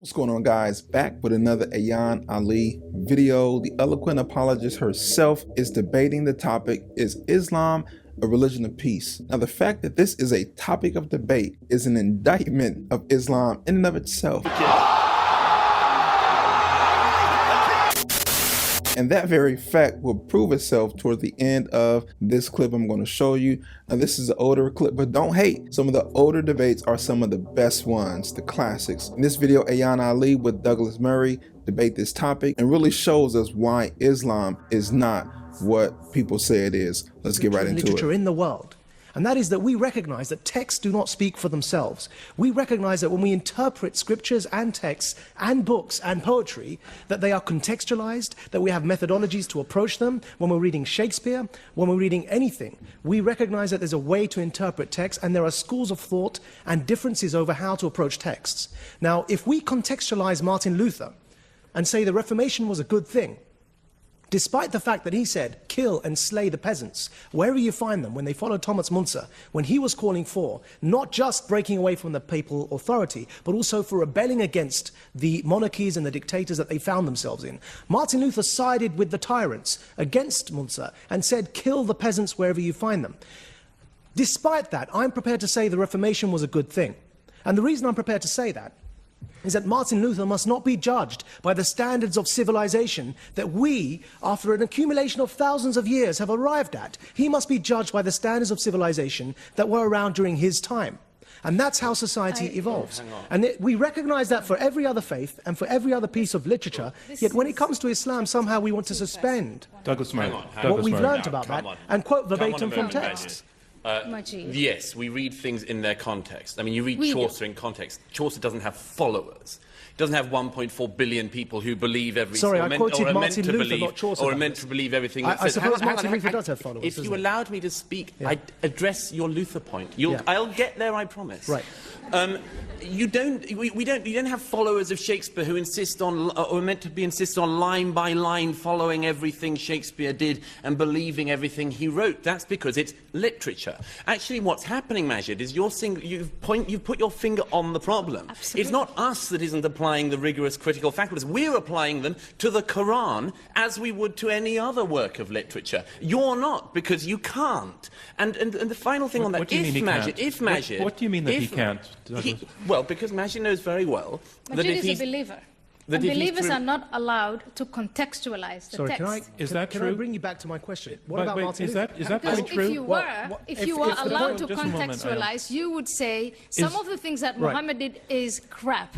What's going on, guys? Back with another Ayaan Ali video. The eloquent apologist herself is debating the topic, is Islam a religion of peace? Now, the fact that this is a topic of debate is an indictment of Islam in and of itself. And that very fact will prove itself toward the end of this clip I'm going to show you. Now, this is an older clip, but don't hate. Some of the older debates are some of the best ones, the classics. In this video, Ayaan Ali with Douglas Murray debate this topic and really shows us why Islam is not what people say it is. Let's get right into it. In the world. And that is that we recognize that texts do not speak for themselves. We recognize that when we interpret scriptures and texts and books and poetry, that they are contextualized, that we have methodologies to approach them. When we're reading Shakespeare, when we're reading anything, we recognize that there's a way to interpret text, and there are schools of thought and differences over how to approach texts. Now, if we contextualize Martin Luther and say the Reformation was a good thing, despite the fact that he said, kill and slay the peasants, wherever you find them, when they followed Thomas Müntzer, when he was calling for not just breaking away from the papal authority, but also for rebelling against the monarchies and the dictators that they found themselves in. Martin Luther sided with the tyrants against Müntzer and said, kill the peasants wherever you find them. Despite that, I'm prepared to say the Reformation was a good thing. And the reason I'm prepared to say that is that Martin Luther must not be judged by the standards of civilization that we, after an accumulation of thousands of years, have arrived at. He must be judged by the standards of civilization that were around during his time. And that's how society evolves. And we recognize that for every other faith and for every other piece of literature, yet when it comes to Islam, somehow we want to suspend Douglas Murray. What we've learned about that and quote verbatim from texts. Yes, we read things in their context. I mean, you read Chaucer in context. Chaucer doesn't have followers. He doesn't have 1.4 billion people who believe everything. Sorry, I quoted Martin Luther, not Chaucer. Or are meant to believe everything. I suppose Martin Luther does have followers. If you allowed me to speak, I'd address your Luther point. I'll get there, I promise. Right. You don't have followers of Shakespeare who insist on, or are meant to be insist on line by line following everything Shakespeare did and believing everything he wrote. That's because it's literature. Actually, what's happening, Majid, is you've put your finger on the problem. Absolutely. It's not us that isn't applying the rigorous critical faculties. We're applying them to the Quran as we would to any other work of literature. You're not, because you can't. And the final thing on that, what do you mean Majid, what do you mean that he can't? Well, because Majid knows very well that Majid if is a believer. And believers are not allowed to contextualize the text. Can I bring you back to my question? What about Martin Luther? Is that because point true? If you were allowed to contextualize, you would say some of the things that Muhammad did is crap.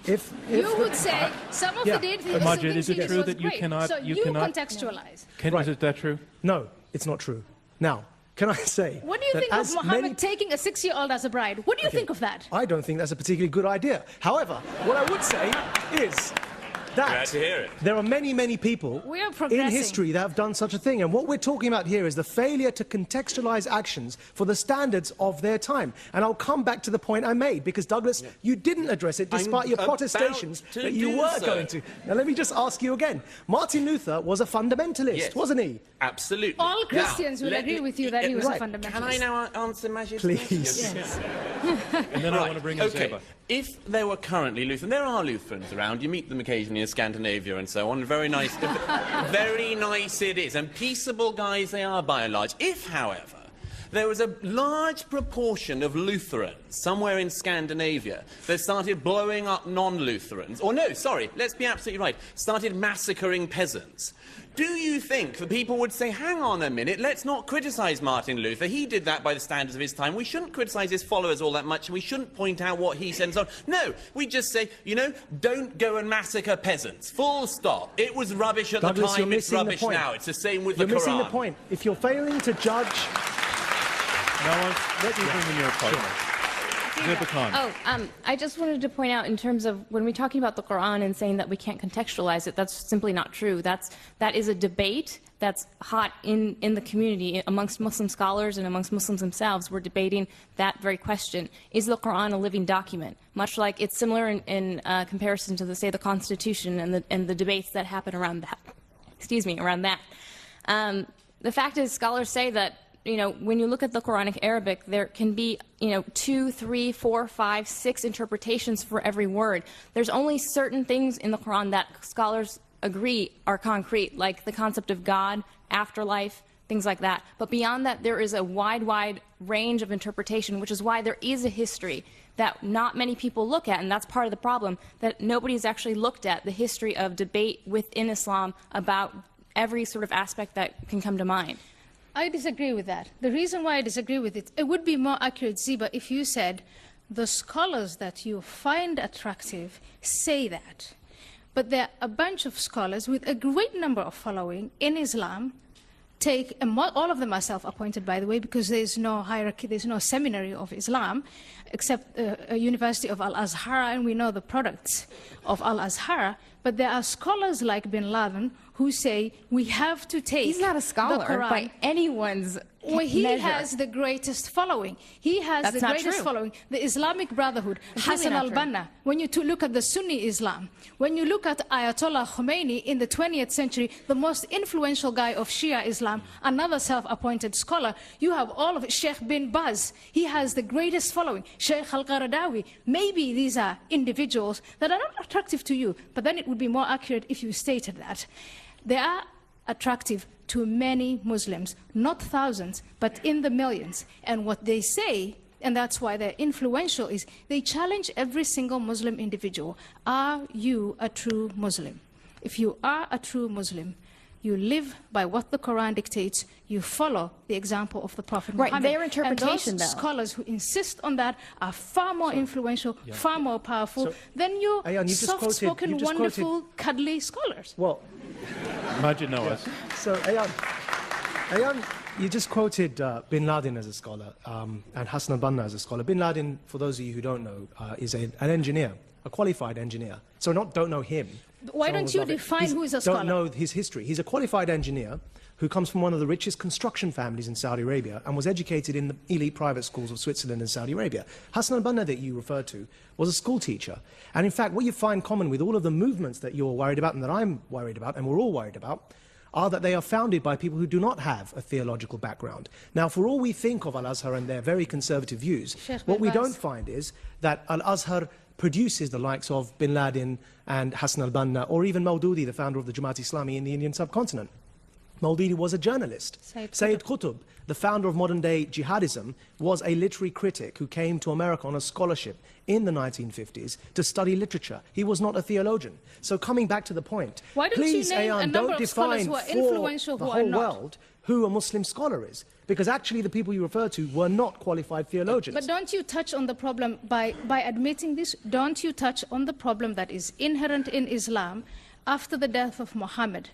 You would say some of the things Majid, is it true was that you great. cannot? So you contextualize. Is that true? No, it's not true. Now, can I say? What do you think of Muhammad taking a 6-year-old as a bride? What do you think of that? I don't think that's a particularly good idea. However, what I would say is that there are many, many people in history that have done such a thing. And what we're talking about here is the failure to contextualize actions for the standards of their time. And I'll come back to the point I made, because, Douglas, you didn't address it despite your protestations that you were going to. Now, let me just ask you again. Martin Luther was a fundamentalist, wasn't he? Absolutely. All Christians will agree with you that he was a fundamentalist. Can I now answer Majid's Please. Yes. And then I want to bring in Zeba. If there were currently Lutherans, there are Lutherans around, you meet them occasionally in Scandinavia and so on, very nice, very nice it is, and peaceable guys they are by and large. If, however, there was a large proportion of Lutherans somewhere in Scandinavia that started blowing up non-Lutherans, or no, sorry, let's be absolutely right, started massacring peasants, do you think the people would say, hang on a minute, let's not criticize Martin Luther, he did that by the standards of his time, we shouldn't criticize his followers all that much, and we shouldn't point out what he said and so on. No, we just say, you know, don't go and massacre peasants, full stop. It was rubbish at the time, it's rubbish now. It's the same with the Quran. You're missing the point. If you're failing to judge... Now, let me bring in your opponent. I just wanted to point out, in terms of when we're talking about the Quran and saying that we can't contextualize it, that's simply not true. That is a debate that's hot in the community amongst Muslim scholars and amongst Muslims themselves. We're debating that very question. Is the Quran a living document? Much like it's similar in comparison to, say, the Constitution and the debates that happen around that. Around that. The fact is, scholars say that when you look at the Quranic Arabic, there can be, 2, 3, 4, 5, 6 interpretations for every word. There's only certain things in the Quran that scholars agree are concrete, like the concept of God, afterlife, things like that. But beyond that, there is a wide range of interpretation, which is why there is a history that not many people look at, and that's part of the problem, that nobody's actually looked at the history of debate within Islam about every sort of aspect that can come to mind. I disagree with that. The reason why I disagree with it, it would be more accurate, Ziba, if you said the scholars that you find attractive say that. But there are a bunch of scholars with a great number of following in Islam, and all of them are self-appointed, by the way, because there's no hierarchy, there's no seminary of Islam, except a University of Al-Azhar, and we know the products of Al-Azhar. But there are scholars like Bin Laden who say we have to take He's not a scholar the Quran. by anyone's He measure. has the greatest following. He has That's the not greatest true. following. The Islamic Brotherhood, Hassan not true. al-Banna. When you look at the Sunni Islam, when you look at Ayatollah Khomeini in the 20th century, the most influential guy of Shia Islam, another self-appointed scholar, you have all of it. Sheikh bin Baz, he has the greatest following. Sheikh al-Qaradawi. Maybe these are individuals that are not attractive to you, but then it would be more accurate if you stated that. They are attractive to many Muslims, not thousands, but in the millions. And what they say, and that's why they're influential, is they challenge every single Muslim individual. Are you a true Muslim? If you are a true Muslim, you live by what the Quran dictates, you follow the example of the Prophet Right, Muhammad. their interpretation, and those though. scholars who insist on that are far more influential, far more powerful than your Ayaan, you just soft-spoken, quoted- you just wonderful, cuddly scholars. Well, Majid Nawaz. so Ayaan, you just quoted Bin Laden as a scholar and Hassan al-Banna as a scholar. Bin Laden, for those of you who don't know, is an engineer, a qualified engineer. So don't know him. Why Someone don't you would love it. define who is a scholar? Don't know his history. He's a qualified engineer who comes from one of the richest construction families in Saudi Arabia and was educated in the elite private schools of Switzerland and Saudi Arabia. Hassan al-Banna that you referred to was a school teacher. And in fact, what you find common with all of the movements that you're worried about and that I'm worried about and we're all worried about are that they are founded by people who do not have a theological background. Now, for all we think of Al-Azhar and their very conservative views, what we don't find is that Al-Azhar produces the likes of Bin Laden and Hassan al-Banna, or even Maududi, the founder of the Jamaat Islami in the Indian subcontinent. Maududi was a journalist. Sayyid Qutb, the founder of modern-day jihadism, was a literary critic who came to America on a scholarship in the 1950s to study literature. He was not a theologian. So coming back to the point, Why don't you please, name a Ayaan, number don't of scholars define who are for influential the who are whole not? world who a Muslim scholar is. Because actually the people you refer to were not qualified theologians. But don't you touch on the problem by admitting this? Don't you touch on the problem that is inherent in Islam after the death of Muhammad?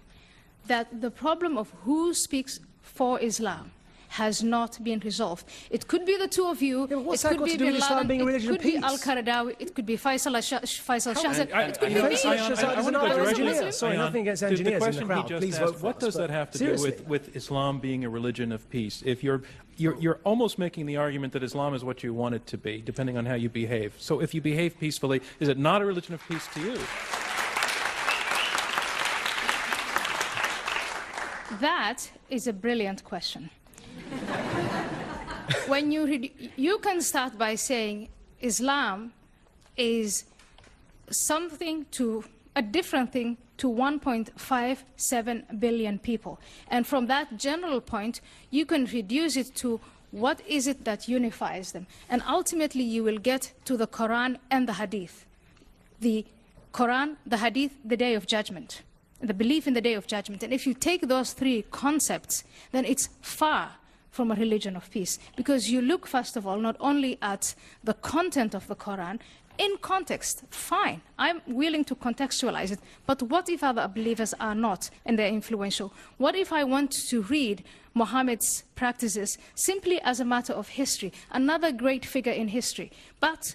That the problem of who speaks for Islam has not been resolved. It could be the two of you, what's it that could got be to do Bin with Islam Laden, being a it religion of could be peace? Al-Qaradawi, it could be Faisal Shahzad, it could be Ayaan, me. Shahzad is another I was a engineer. Muslim. Sorry, nothing against The engineers in the question crowd. he just Please asked, vote for what us, does but that have to seriously. do with Islam being a religion of peace? If you're almost making the argument that Islam is what you want it to be, depending on how you behave. So if you behave peacefully, is it not a religion of peace to you? That is a brilliant question. When you can start by saying Islam is a different thing to 1.57 billion people. And from that general point, you can reduce it to what is it that unifies them. And ultimately, you will get to the Quran and the Hadith. The Quran, the Hadith, the Day of Judgment. The belief in the Day of Judgment. And if you take those three concepts, then it's far from a religion of peace. Because you look, first of all, not only at the content of the Quran, in context, fine, I'm willing to contextualize it, but what if other believers are not and they're influential? What if I want to read Muhammad's practices simply as a matter of history, another great figure in history, but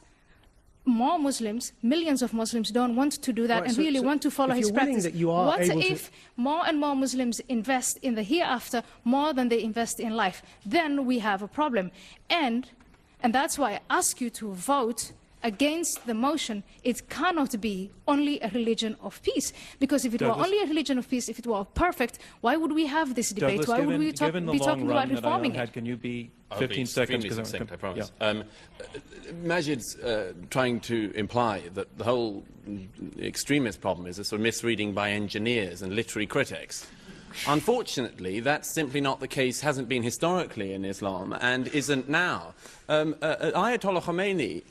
more Muslims, millions of Muslims don't want to do that Right, and so really want to follow if his you're willing practice. that you are What able to- if more and more Muslims invest in the hereafter more than they invest in life? Then we have a problem. And that's why I ask you to vote against the motion, it cannot be only a religion of peace. Because if it were only a religion of peace, if it were perfect, why would we have this debate? Douglas, Why would we given the be long talking about run that reforming Ayaan had, it? can you be I'll 15 be seconds? extremely succinct, I promise. Yeah. Majid's trying to imply that the whole extremist problem is a sort of misreading by engineers and literary critics. Unfortunately, that's simply not the case, hasn't been historically in Islam, and isn't now. Ayatollah Khomeini,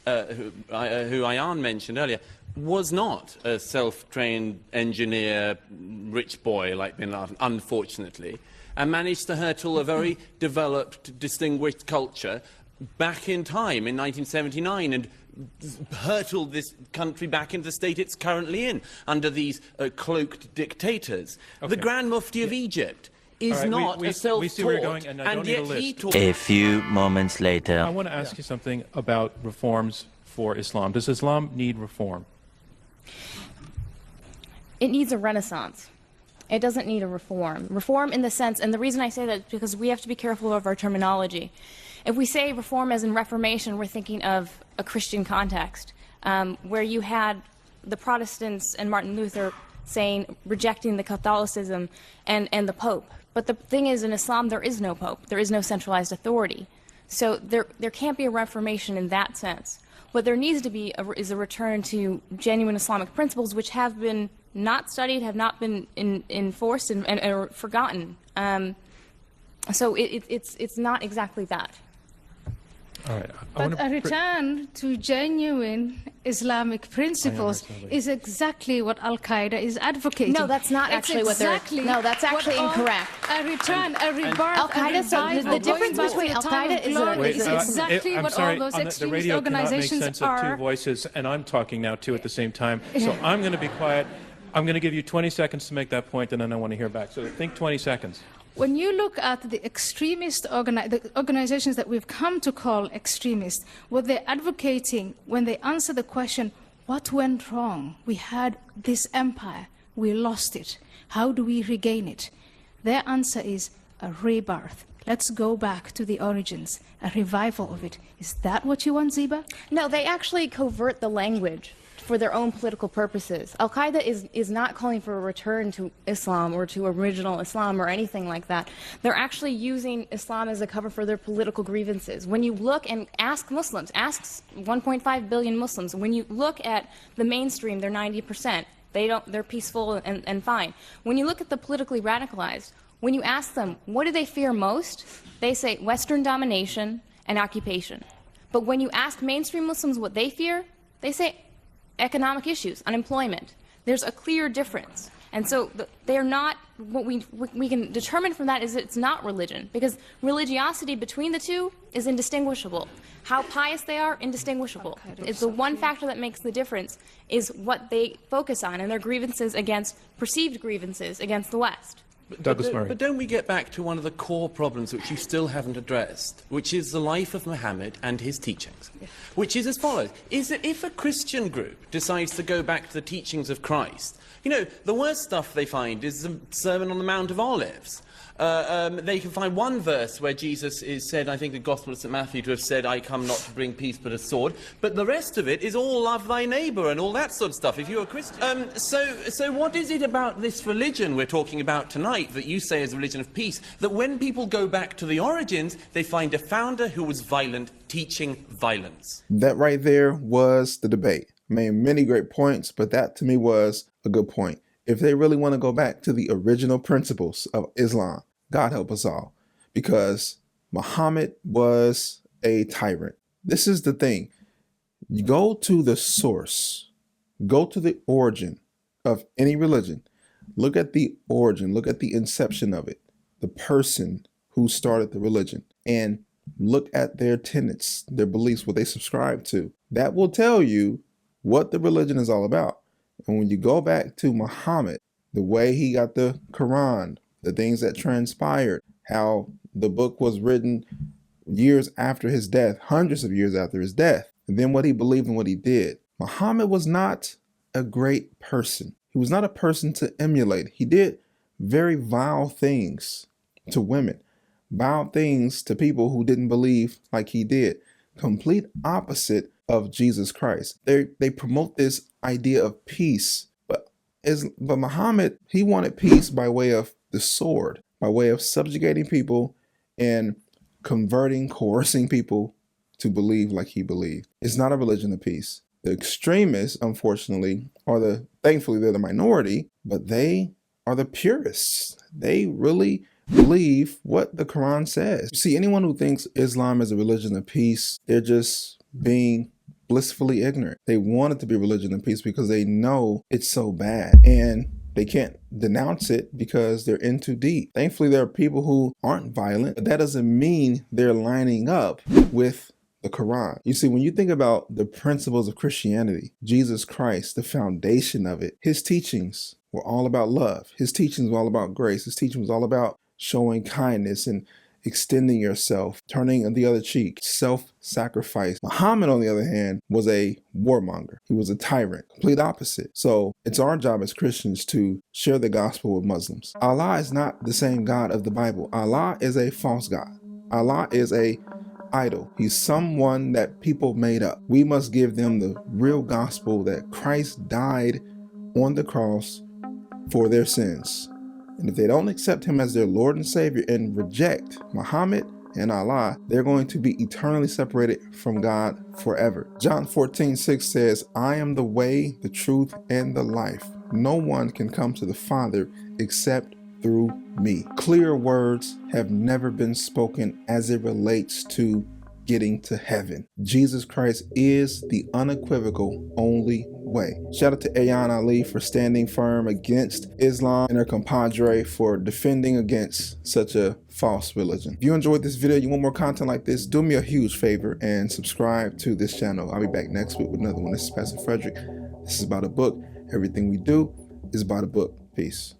who Ayaan mentioned earlier, was not a self-trained engineer, rich boy like Bin Laden, unfortunately, and managed to hurtle a very developed, distinguished culture back in time in 1979 and hurtled this country back into the state it's currently in under these cloaked dictators. Okay. The Grand Mufti of Egypt is All right, not we a see where you're self-taught, going, and I don't need yet a list. he taught... A few moments I later. want to ask you something about reforms for Islam. Does Islam need reform? It needs a renaissance. It doesn't need a reform. Reform in the sense, and the reason I say that is because we have to be careful of our terminology. If we say reform as in Reformation, we're thinking of a Christian context, where you had the Protestants and Martin Luther saying, rejecting the Catholicism and the Pope. But the thing is, in Islam, there is no Pope. There is no centralized authority. So there can't be a reformation in that sense. What there needs to be is a return to genuine Islamic principles, which have been not studied, have not been enforced, and are forgotten. So it's not exactly that. All right. But a return to genuine Islamic principles is exactly what Al-Qaeda is advocating. No, that's not It's actually what they're... exactly No, that's actually what incorrect. A return, a rebirth, Al-Qaeda, so a revival, the difference going back to between the time Al-Qaeda of is a- glory Wait, is exactly I'm what sorry, all those on the extremist radio cannot make organizations sense of two are. voices, and I'm talking now too at the same time. So I'm going to be quiet. I'm going to give you 20 seconds to make that point, and then I want to hear back. So think 20 seconds. When you look at the extremist the organizations that we've come to call extremist, what they're advocating when they answer the question, what went wrong? We had this empire, we lost it. How do we regain it? Their answer is a rebirth. Let's go back to the origins, a revival of it. Is that what you want, Ziba? No, they actually covert the language for their own political purposes. Al-Qaeda is not calling for a return to Islam or to original Islam or anything like that. They're actually using Islam as a cover for their political grievances. When you look and ask Muslims, ask 1.5 billion Muslims, when you look at the mainstream, they're 90%. They're peaceful and fine. When you look at the politically radicalized, when you ask them, what do they fear most? They say Western domination and occupation. But when you ask mainstream Muslims what they fear, they say economic issues, unemployment. There's a clear difference. And so they're not, what we can determine from that is that it's not religion, because religiosity between the two is indistinguishable. How pious they are, indistinguishable. It's the one factor that makes the difference is what they focus on and their grievances against, perceived grievances against the West. Douglas Murray. But don't we get back to one of the core problems which you still haven't addressed, which is the life of Muhammad and his teachings, which is as follows. Is that if a Christian group decides to go back to the teachings of Christ, you know, the worst stuff they find is the Sermon on the Mount of Olives. They can find one verse where Jesus is said, I think the Gospel of St. Matthew, to have said, I come not to bring peace but a sword. But the rest of it is all love thy neighbour and all that sort of stuff, if you're a Christian. So what is it about this religion we're talking about tonight that you say is a religion of peace, that when people go back to the origins, they find a founder who was violent, teaching violence? That right there was the debate. Made many great points, but that to me was a good point. If they really want to go back to the original principles of Islam, God help us all, because Muhammad was a tyrant. This is the thing. You go to the source, go to the origin of any religion. Look at the origin, look at the inception of it, the person who started the religion, and look at their tenets, their beliefs, what they subscribe to. That will tell you what the religion is all about. And when you go back to Muhammad, the way he got the Quran, the things that transpired, how the book was written years after his death, hundreds of years after his death, and then what he believed and what he did. Muhammad was not a great person. He was not a person to emulate. He did very vile things to women, vile things to people who didn't believe like he did. Complete opposite of Jesus Christ. They promote this idea of peace, but Muhammad, he wanted peace by way of the sword, by way of subjugating people and coercing people to believe like he believed. It's not a religion of peace. The extremists, unfortunately, thankfully they're the minority, but they are the purists. They really believe what the Quran says. You see, anyone who thinks Islam is a religion of peace, they're just being blissfully ignorant. They want it to be a religion of peace because they know it's so bad, and they can't denounce it because they're in too deep. Thankfully, there are people who aren't violent, but that doesn't mean they're lining up with the Quran. You see, when you think about the principles of Christianity, Jesus Christ, the foundation of it, his teachings were all about love. His teachings were all about grace. His teaching was all about showing kindness and extending yourself, turning the other cheek, self-sacrifice. Muhammad, on the other hand, was a warmonger. He was a tyrant, complete opposite. So it's our job as Christians to share the gospel with Muslims. Allah is not the same God of the Bible. Allah is a false God. Allah is a idol. He's someone that people made up. We must give them the real gospel that Christ died on the cross for their sins. And if they don't accept him as their Lord and Savior and reject Muhammad and Allah, they're going to be eternally separated from God forever. John 14:6 says, I am the way, the truth, and the life. No one can come to the Father except through me. Clear words have never been spoken as it relates to getting to heaven. Jesus Christ is the unequivocal only way. Shout out to Ayaan Ali for standing firm against Islam and her compadre for defending against such a false religion. If you enjoyed this video, you want more content like this, do me a huge favor and subscribe to this channel. I'll be back next week with another one. This is Pastor Frederick. This is about a book. Everything we do is about a book. Peace.